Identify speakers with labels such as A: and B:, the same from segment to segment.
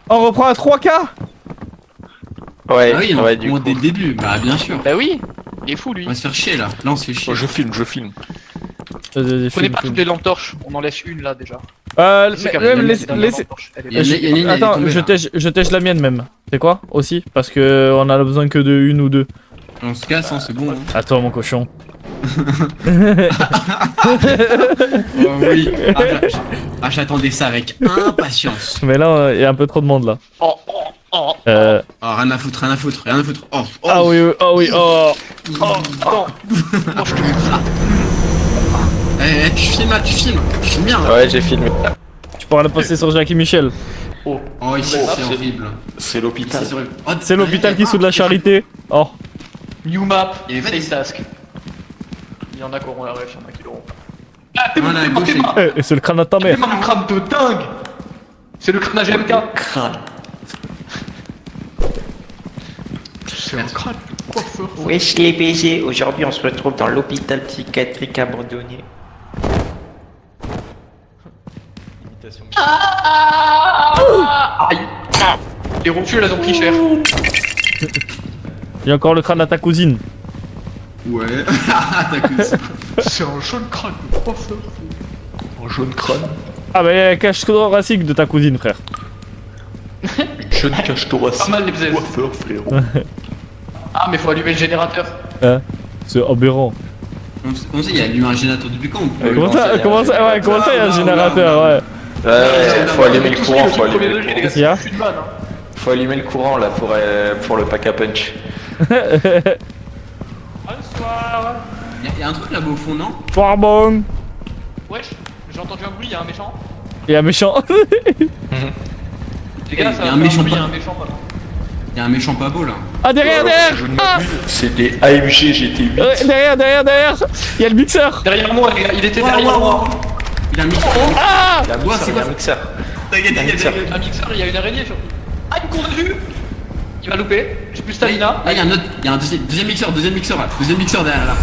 A: On reprend à 3K.
B: Ouais,
C: Ah oui, on
B: ouais, du
C: remonte
B: coup.
C: dès le début, bah bien sûr.
D: Bah oui, il est fou lui.
C: On va se faire chier là. Là on se fait chier.
B: Oh, je filme.
D: Je connais pas toutes les lampes torches, on en laisse une là déjà.
A: Même
D: Même
A: laissez.
C: Il y a une ligne, elle est
A: Attends,
C: tombée, là.
A: je tèche la mienne même. C'est quoi aussi? Parce que on a besoin que de une ou deux.
C: On se casse, hein, c'est bon. Hein.
A: À toi mon cochon.
C: Oh oui. J'attendais ça avec impatience.
A: Mais là, il y a un peu trop de monde là.
D: Oh, oh, oh.
A: Euh...
C: Oh, rien à foutre, rien à foutre, rien à foutre. Oh, oh.
A: Ah oui, oh oui, oh.
D: Oh, attends. Oh, je te
C: Eh, tu filmes là, tu filmes bien là.
B: Ouais, j'ai filmé.
A: Tu pourras le passer sur Jackie Michel.
D: Oh.
C: Oh, ici c'est horrible.
B: C'est l'hôpital.
C: C'est horrible. Oh,
A: C'est l'hôpital qui soude la charité. Oh.
D: New map,
C: Il y avait
D: face task. Il y en a qui auront la ref, il y en a qui l'auront. Ah, t'es
C: Voilà, à gauche,
A: Et c'est le crâne de ta mère.
D: un crâne de dingue. C'est le crâne AGMK.
B: Crâne.
D: C'est un crâne de coiffeur.
E: Wesh les BG, aujourd'hui on se retrouve dans l'hôpital psychiatrique abandonné.
D: Aïe. Les rotules, elles ont pris cher.
A: Il y a encore le crâne à ta cousine.
C: Ouais. T'as que ça.
D: C'est un jaune crâne de coiffeur.
B: En jaune crâne.
A: Ah bah il y a la cache thoracique de ta cousine frère.
B: Une jeune cache thoracique.
D: Pas mal, les bzaises.
B: Coiffeur, frérot.
D: Ah, mais faut allumer le générateur.
A: Hein? C'est aberrant.
C: On sait, il y a eu un générateur depuis quand on peut-
A: Comment ça, comment ça, ouais, comment ça il y a un générateur, ouais.
B: Ouais, faut allumer le courant, faut allumer le
D: les
B: courant.
D: gars,
A: Qu'est-ce qu'il y a?
D: c'est une vanne, hein.
B: Faut allumer le courant là pour le pack à punch.
D: Bonsoir.
C: Il y a un truc là-bas au fond, non?
A: Farbong.
D: Wesh, j'ai entendu un bruit, il y a un méchant.
A: Il y a un méchant.
D: Les gars, ça
C: Il y a
D: va
C: un
D: faire
C: méchant
D: bruit, il y a
C: pas-
D: un méchant pas loin.
C: Il y a un méchant pas beau là.
A: Ah derrière,
B: Alors,
A: derrière.
B: si je ne
A: Ah
B: m'abuse, c'est des AMG GT8.
A: derrière. Il y a le mixeur.
D: Derrière moi, les gars, il était
C: Ouah,
D: derrière
C: ouah,
D: moi.
C: ouah. Il a un micro.
A: Ah
B: Il y a un
C: Ouais,
B: mixeur,
C: c'est
B: il y a
C: quoi
B: un mixeur.
C: T'inquiète,
D: Un mixeur, il y a une araignée sur. Ah, il me court dessus. Il va louper. J'ai plus de stamina.
C: Là, il y a un autre, il y a un deuxième mixeur derrière là.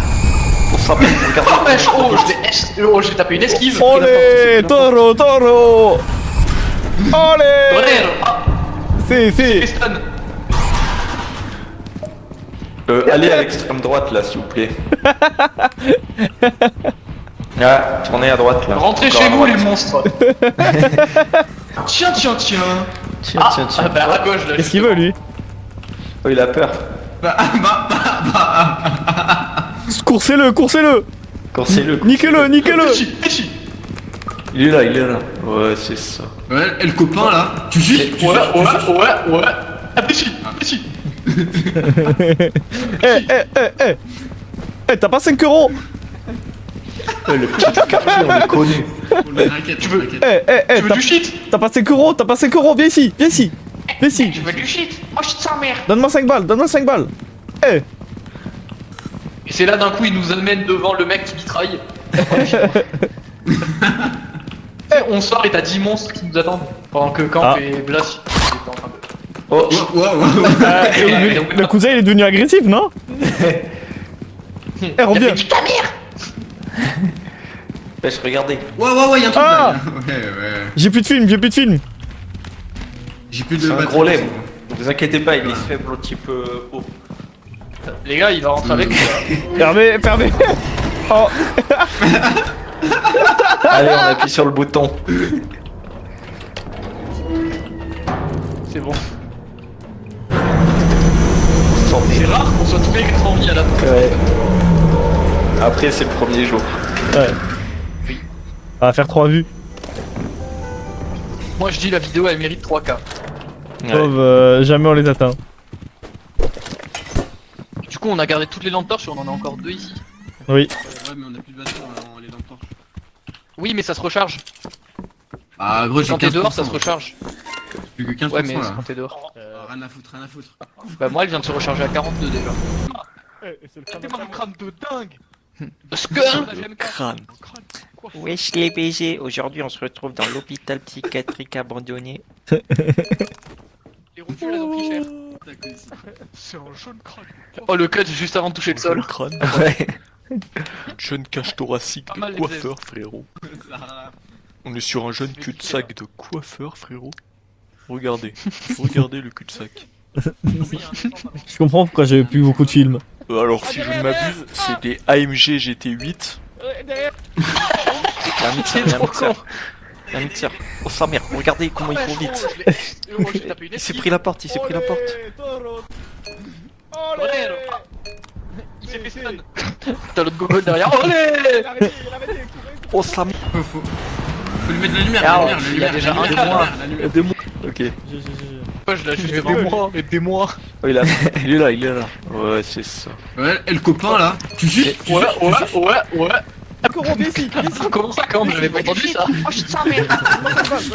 B: On se rappelle, regardez.
D: Oh, wesh, oh, j'ai tapé une esquive.
A: Olé, toro. Olé.
D: Tonnerre. Ah,
A: C'est.
D: les stun.
B: Allez à l'extrême droite là, s'il vous plaît. Ah, tournez à droite là.
D: Rentrez
B: Encore
D: chez
B: à
D: vous,
B: droite.
D: les monstres. Tiens. Ah, bah à gauche là.
A: Qu'est-ce qu'il veut lui?
B: Oh, il a peur.
A: Coursez-le.
B: Coursez-le.
A: Niquez-le.
D: Péchi.
B: Il est là. Ouais, c'est ça.
C: Ouais, et le copain là. Tu juste.
D: Ouais. Ah, péchi.
A: Eh, t'as pas 5 euros.
B: Le petit du quartier, on le connaît.
C: Tu veux.
A: Eh,
D: Tu veux du shit?
A: t'as pas 5 euros. Viens ici.
D: Tu veux du shit? Oh, shit sa mère.
A: Donne-moi 5 balles. Eh.
D: Et c'est là d'un coup, il nous amène devant le mec qui mitraille. On sort et t'as 10 monstres qui nous attendent. Pendant que Camp
A: Ah.
D: et Blas étaient en train de.
B: Oh,
A: Le cousin il est devenu agressif, non? Eh, reviens.
D: Dis ta mère.
B: pêche, regardez.
C: Ouais, il y a un truc
A: Ah.
C: là. Ouais.
A: J'ai plus de film.
C: J'ai plus de
B: C'est un
C: batterie.
B: gros lait. Ne vous inquiétez pas, il est faible un petit peu haut.
D: Les gars, il va rentrer avec nous.
A: Fermez. Oh.
B: Allez, on appuie sur le bouton.
D: C'est bon.
B: Sortez.
D: C'est rare qu'on soit tous les 4 en vie à la fin.
B: Ouais. Après, c'est le premier jour.
A: Ouais. On va faire 3 vues.
D: Moi je dis la vidéo elle mérite 3K.
A: Sauf jamais on les atteint.
D: Du coup on a gardé toutes les lampes torches et on en a encore 2 ici.
A: Oui.
C: Ouais, mais on a plus de batterie dans les lampes torches.
D: Oui mais ça se recharge.
C: Ah, gros, j'ai
D: Quand t'es
C: 15%.
D: dehors ça se recharge.
C: Plus que 15%
D: Ouais mais
C: là.
D: quand t'es dehors.
C: Rien à foutre.
D: Bah moi elle vient de se recharger à 42 déjà. C'est mon crâne de dingue.
B: Crâne.
E: Wesh les BG, aujourd'hui on se retrouve dans l'hôpital psychiatrique abandonné.
D: Les rotules elles ont pris cher. C'est un jaune crâne. Oh le cut juste avant de toucher le sol.
B: Crâne. Ouais. Jeune cache thoracique
D: Pas mal,
B: de
D: les
B: coiffeur, frérot. On est sur un jeune cul-de-sac de coiffeur, frérot. Regardez. Regardez le cul-de-sac.
A: Je comprends pourquoi j'avais plus beaucoup de films.
B: Alors, si je ne m'abuse, c'est des AMG GT8. Y'a un mixeur, y'a un mixeur. Y'a un mixeur. Oh sa mère, regardez comment il court vite. Il s'est pris la porte, il s'est pris la porte.
D: Il s'est fait stun. T'as l'autre gogo derrière. Olé.
B: Oh sa mère.
C: Faut lui mettre la lumière,
D: Ah,
C: la lumière,
D: il y a déjà un
C: la lumière.
B: Aidez-moi. Ok.
D: Moi je l'ai juste aidez-moi, aidez-moi.
B: Oh, il est là, il est là. Ouais, c'est ça.
C: Ouais, et le copain là. Tu suis
D: Ouais. Comment ça, quand j'avais pas entendu ça? Oh putain, merde.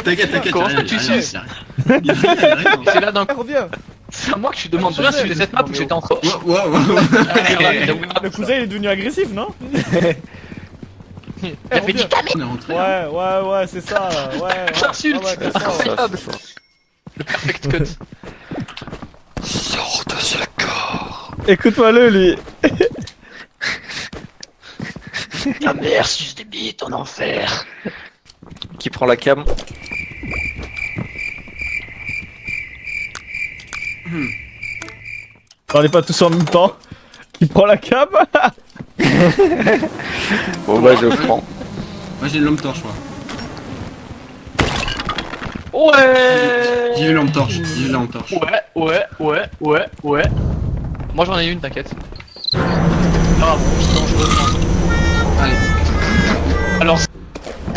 C: T'inquiète,
D: Comment ça, tu sais? C'est là d'un coup.
F: Reviens.
D: C'est à moi que tu demandes de sur cette map où j'étais en train.
A: Le cousin il est devenu agressif, non?
D: Il a fait 10
C: On est rentré.
A: Ouais, c'est ça, ouais.
D: J'insulte.
A: c'est ça.
D: Incroyable. Le perfect cut.
B: Sors de ce corps.
A: Écoute-moi-le, lui.
D: Ta mère suce des bites en enfer.
B: Qui prend la cam?
A: Parlez pas tous en même temps. Qui prend la cam?
B: Bon bah je prends.
C: Moi j'ai l'homme torche, moi.
D: Ouais.
C: J'ai eu l'homme torche, j'ai eu l'homme torche.
D: Ouais. Moi j'en ai une, t'inquiète. Ah bon, c'est dangereux.
C: Allez.
D: Alors ça,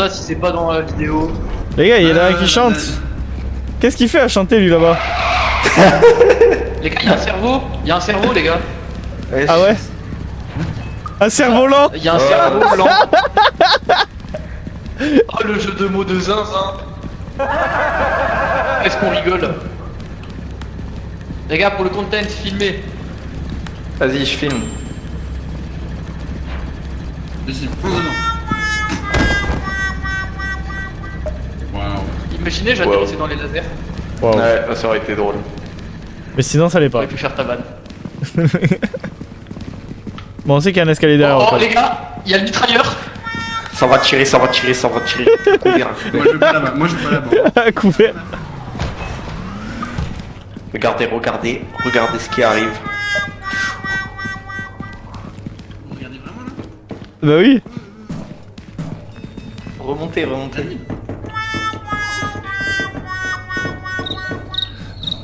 D: si c'est pas dans la vidéo.
A: Les gars, il y en a un qui chante. Qu'est-ce qu'il fait à chanter, lui, là-bas?
D: Les gars, il y a un cerveau, les gars.
A: Ah ouais? Un cerf-volant?
D: Il y a un cerveau blanc. Oh, le jeu de mots de zinzin. Est-ce qu'on rigole? Les gars, pour le content, filmez.
B: Vas-y, je filme.
C: Vas-y, fonce dedans. Waouh.
D: Imaginez, j'atterrissais dans les lasers.
A: Wow.
B: Ouais, ça aurait été drôle.
A: Mais sinon, ça l'est pas.
D: J'aurais pu faire ta vanne.
A: Bon, on sait qu'il y a un escalier derrière.
D: Oh,
A: en fait.
D: les gars, il y a le mitrailleur.
B: Ça va tirer.
C: Moi je veux pas là-bas,
A: Couvert.
B: Regardez ce qui arrive.
C: Regardez vraiment là.
A: Bah oui.
B: Remontez.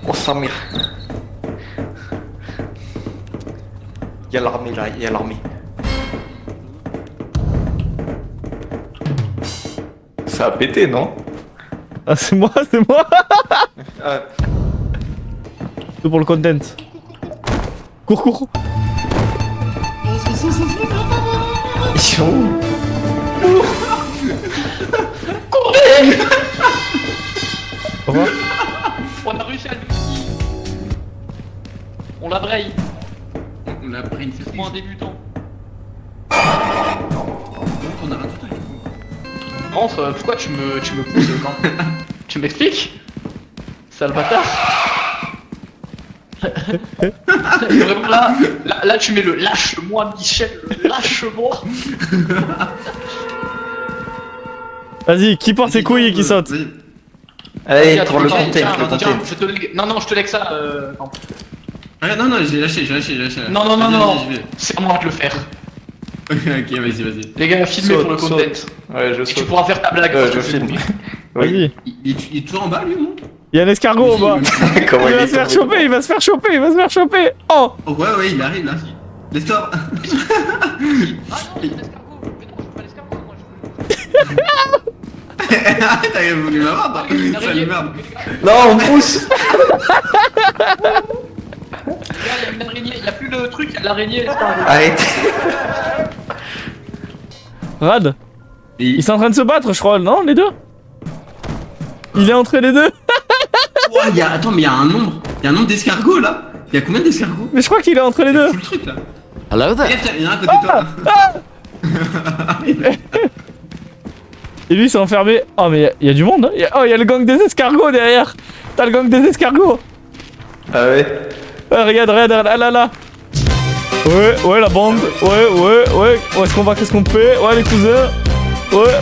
B: Oh sa mère. Y'a l'armée là, y'a l'armée. Ça a pété, non?
A: Ah, c'est moi.
B: Ah,
A: Tout pour le content. Cours.
B: ils sont où?
A: Au revoir.
D: On a réussi à le On la braille.
C: On a pris une
D: C'est moi un débutant.
C: On a raté tout du coup.
D: Entre, pourquoi tu me pousses quand tu m'expliques? Sale bâtard. Vraiment là tu mets le lâche-moi Michel, le lâche-moi.
A: Vas-y, qui porte ses couilles et qui saute?
C: Vas-y.
B: Allez,
D: Tiens,
B: pour le
D: tiens,
B: content,
D: tiens,
B: le
D: tiens,
B: content.
D: je te lègue- Non, je te lègue ça. Non,
C: Ah non, j'ai lâché.
D: non,
C: Vas-y, je vais.
D: c'est à moi de le faire.
C: Ok, vas-y.
D: Les gars, filmez pour le content.
B: Ouais, je
D: Et tu
B: saute.
D: pourras faire ta blague. parce que
B: Je
D: c'est
B: filme.
D: nul.
A: Vas-y.
C: Il est toujours en bas lui, non?
A: Il y a un escargot au bas.
B: Comment
A: Il
B: il
A: va
B: est
A: se faire
B: tombé.
A: choper, il va se faire choper. Oh!
C: Oh ouais, il arrive là. Laisse-toi.
D: Ah non, l'escargot. Mais non, je veux pas l'escargot, moi je veux.
C: T'avais voulu m'avoir, toi.
D: Une
C: Sale
D: araignée.
C: merde.
B: Non, on pousse.
D: Les gars, il y a une araignée, il y a plus le truc, l'araignée, l'escargot.
B: Arrêtez.
A: Rad,
C: Et
A: ils sont en train de se battre, je crois, non, les deux? Il est entre les deux?
C: ouais, attends, mais il y a un nombre d'escargots là. Il y a combien d'escargots?
A: Mais je crois qu'il est entre les deux.
C: Tout le truc là.
E: Hello there.
C: Regarde, il y en a un à côté de toi.
A: Et lui, il s'est enfermé. Oh, mais il y a du monde, hein. Oh, il y a le gang des escargots derrière. T'as le gang des escargots.
B: Ah ouais.
A: Regarde, là. Ouais, la bande. Ouais. Où est-ce qu'on va? Qu'est-ce qu'on fait? Ouais, les cousins. Ouais.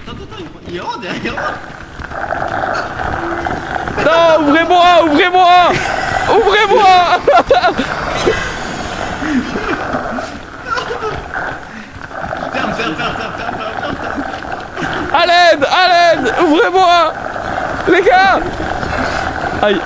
C: Attends, il rentre derrière.
A: ouvrez-moi, ouvrez-moi, ouvrez-moi. À l'aide, ouvrez-moi, les gars. Aïe.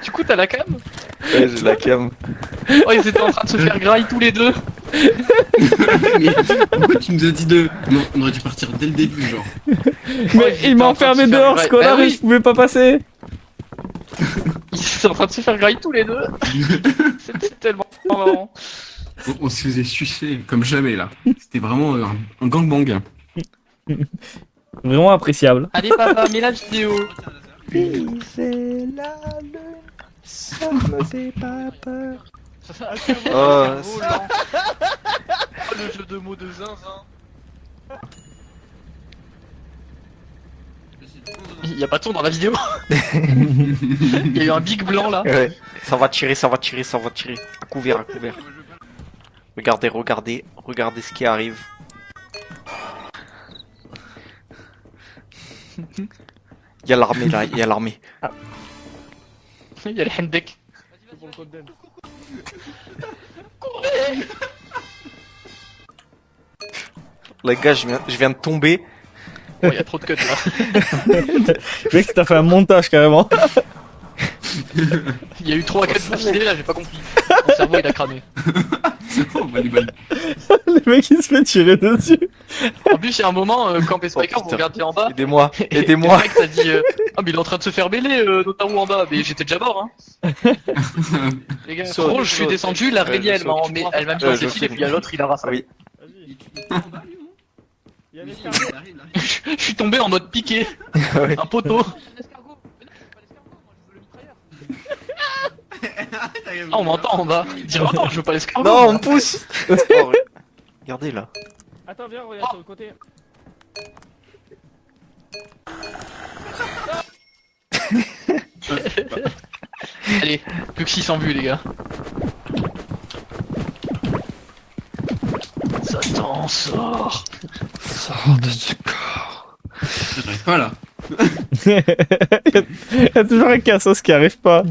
D: Du coup, t'as la cam?
B: Ouais, j'ai la cam.
D: Oh, ils étaient en train de se faire graille tous les deux.
C: Mais pourquoi tu nous as dit de. Non, on aurait dû partir dès le début, genre.
A: Mais il m'a enfermé dehors, ce connard,
D: Bah
A: et
D: oui.
A: je pouvais pas passer.
D: Ils étaient en train de se faire graille tous les deux. C'était tellement marrant.
C: On se faisait sucer comme jamais là. C'était vraiment un gangbang.
A: Vraiment appréciable.
D: Allez, papa, mets la vidéo.
E: Ça me fait pas peur.
B: Oh,
D: Le jeu de mots de zinzin. Il y a pas de son dans la vidéo. Il y a eu un big blanc là.
B: ouais. Ça va tirer, ça va tirer, ça va tirer. À couvert, à couvert. Regardez, regardez, regardez ce qui arrive. Il y a l'armée là, il y a l'armée.
D: Il y a le Hendek.
B: Les gars, je viens de tomber.
D: Oh, il y a trop de cuts là.
A: Mec, t'as fait un montage carrément.
D: Il y a eu 3 cuts d'affilée là, j'ai pas compris. Mon cerveau il a cramé.
C: Oh, volleyball.
A: Le mec il se fait tirer dessus.
D: En plus, il y a un moment, quand P-Striker, vous
B: putain.
D: regardez en bas.
B: Aidez-moi,
D: Et
B: aidez-moi.
D: le mec t'a dit ah mais il est en train de se faire mêler Notaru en bas, mais j'étais déjà mort hein. Les gars,
B: Saute,
D: je suis
B: saute.
D: descendu, l'araignée elle m'a
B: saute.
D: mis
B: je
D: un défi et
B: filme.
D: puis il y a l'autre il a rafalé.
B: Oui.
D: Je suis tombé en mode piqué,
B: Ouais.
D: un poteau. Ah on m'entend en bas. Dire oh non je veux pas l'escargot.
B: Non, on me pousse. Oh, regardez là.
A: Attends, viens, regarde sur le côté.
D: Allez, plus que 600 vues les gars. Satan sort.
B: Sors de ce corps.
C: J'arrive pas là.
A: Il y a toujours un cassos qui arrive pas.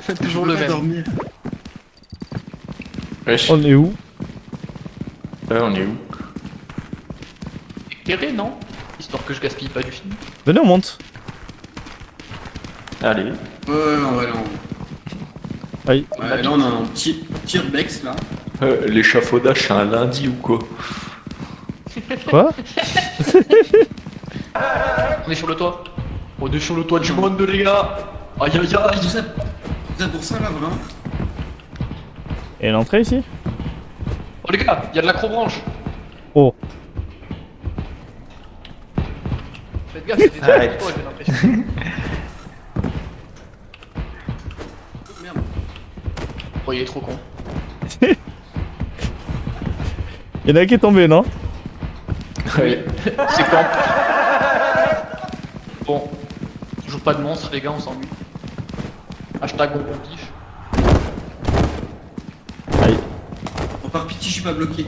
D: C'est toujours le même.
C: Dormir.
B: Wesh.
A: On est où?
B: On est où?
D: Éclairé non? Histoire que je gaspille pas du film.
A: Venez, on monte.
B: Allez.
C: Ouais, on va aller en haut.
A: Aïe.
C: Ouais, là on a un petit urbex là.
B: L'échafaudage, c'est un lundi ou quoi?
A: Quoi?
D: On est sur le toit. On est sur le toit du monde les gars. Aïe aïe aïe.
C: Tout ça pour ça là, vraiment.
A: Et l'entrée ici?
D: Oh les gars, il y a de l'acrobranche.
A: Oh.
D: Faites gaffe, c'est des
B: Arrête.
D: trucs j'ai l'impression.
C: Merde.
D: Oh il est trop con.
A: Y'en a un qui est tombé, non?
D: Oui. C'est camp. Bon. Toujours pas de monstre les gars, on s'ennuie. Hashtag on pontife.
A: Aïe.
C: Bon, par pitié, je suis pas bloqué.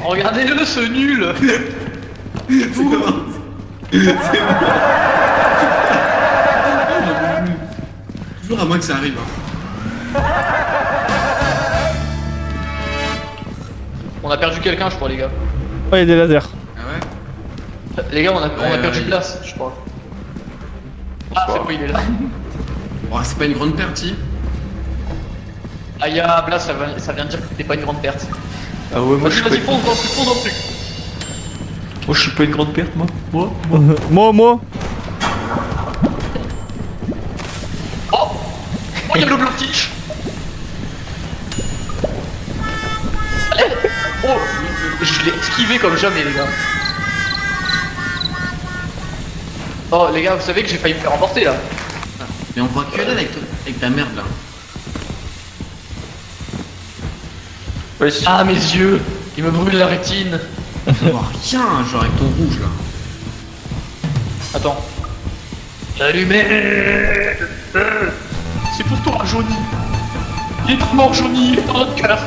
D: Regardez-le ce nul.
C: Toujours à moi que ça arrive. Hein.
D: On a perdu quelqu'un je crois les gars.
A: Oh, il y a des lasers.
C: Ah ouais.
D: Les gars on a perdu
C: ouais.
D: place je crois. Ah c'est bon il est là.
C: Bon, c'est pas une grande perte, si.
D: Ah y'a Blas ça vient de dire que c'était pas une grande perte.
B: Ah ouais, moi
D: Vas-y
B: je
D: vas-y
B: suis pas...
D: fonce dans le truc.
B: Moi je suis pas une grande perte, moi.
A: Moi.
D: Oh il y a le bloc teach. Oh je l'ai esquivé comme jamais les gars. Oh les gars vous savez que j'ai failli me faire emporter là.
C: Mais on voit que dalle avec ta merde là.
B: Wesh.
D: Ah mes yeux, il me brûle la rétine.
C: On voit rien, genre avec ton rouge là.
D: Attends. L'allumette. C'est pour toi, Johnny. Il est mort, Johnny, il est dans notre cœur.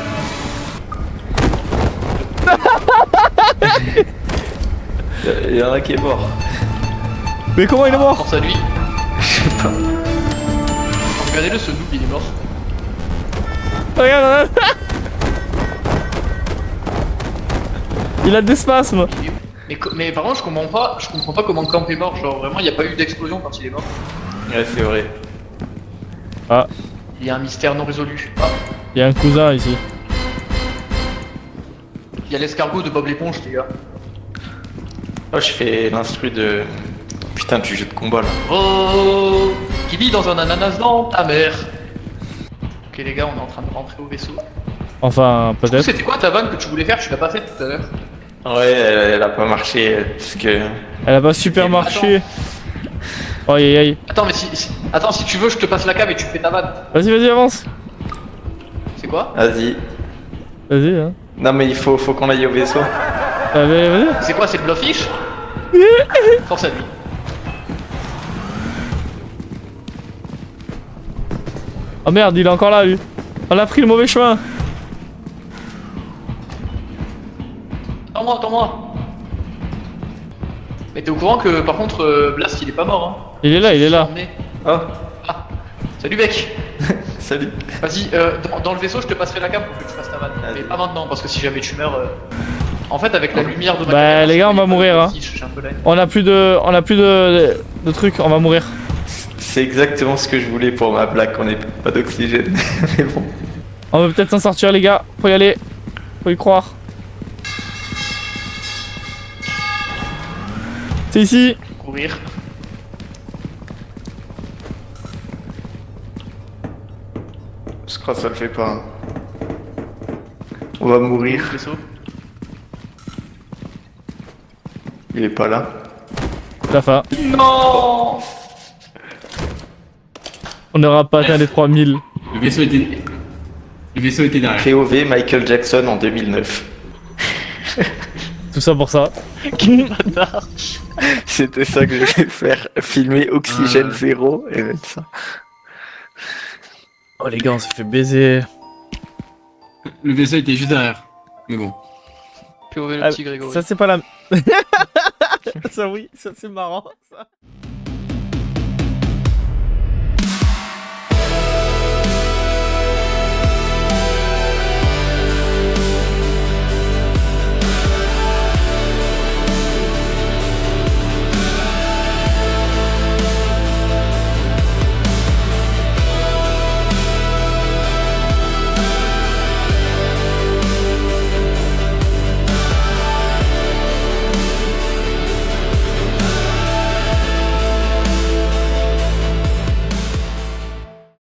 B: Il y en a qui est mort.
A: Mais comment il est mort?
D: Pense à lui. Regardez-le, ce noob, il est mort.
A: Regarde, regarde. Il a des spasmes.
D: Mais par contre, je comprends pas comment Camp est mort. Genre, vraiment, il n'y a pas eu d'explosion quand il est mort.
B: Ouais, c'est vrai.
A: Ah,
D: Il y a un mystère non résolu. Ah,
A: il y a un cousin ici.
D: il y a l'escargot de Bob l'éponge, les gars.
B: Oh, je fais l'instru de... Putain, du jeu de combat là.
D: Oh, qui vit dans un ananas dans ta mère. Ok, les gars, on est en train de rentrer au vaisseau.
A: Enfin, peut-être.
D: C'était quoi ta vanne que tu voulais faire? Tu l'as pas faite tout à l'heure.
B: Ouais, elle a pas marché parce que...
A: Elle a pas super
D: Mais
A: marché. Aïe aïe aïe.
D: Attends, mais attends, si tu veux, je te passe la cave et tu fais ta vanne.
A: Vas-y, vas-y, avance.
D: C'est quoi?
B: Vas-y.
A: Vas-y, hein.
B: Non mais il faut qu'on aille au vaisseau.
A: Vas-y.
D: C'est quoi? C'est le Blowfish? Force à lui.
A: Oh merde, il est encore là, lui. On a pris le mauvais chemin.
D: Attends-moi. Mais t'es au courant que par contre, Blast il est pas mort, hein?
A: Il est là, il est là.
D: Emmené.
B: Oh,
D: Ah, salut mec.
B: salut.
D: Vas-y, dans le vaisseau, je te passerai la cam pour que tu fasses ta vanne.
B: Vas-y.
D: Mais pas maintenant, parce que si jamais tu meurs. En fait, avec la lumière de ma
A: Bah,
D: caméra,
A: les gars, on va mourir, hein.
D: Je suis un peu là.
A: On a plus de trucs, on va mourir.
B: C'est exactement ce que je voulais pour ma blague, on n'est pas d'oxygène. Mais bon.
A: On va peut-être s'en sortir, les gars. Faut y aller. Faut y croire. C'est ici.
D: Courir.
B: Je crois que ça le fait pas. Hein. On va mourir.
D: Vaisseau.
B: Il est pas là.
A: La fin.
D: Non.
A: On n'aura pas atteint les 3000.
C: Le vaisseau était derrière.
B: POV Michael Jackson en 2009.
A: Tout ça pour ça.
B: C'était ça que je voulais faire. Filmer Oxygène Zéro et mettre ça.
A: Oh les gars, on s'est fait baiser.
C: Le vaisseau était juste derrière. Mais bon.
D: POV le
A: Ah,
D: petit Grégory.
A: ça c'est pas la... ça oui, ça c'est marrant. Ça.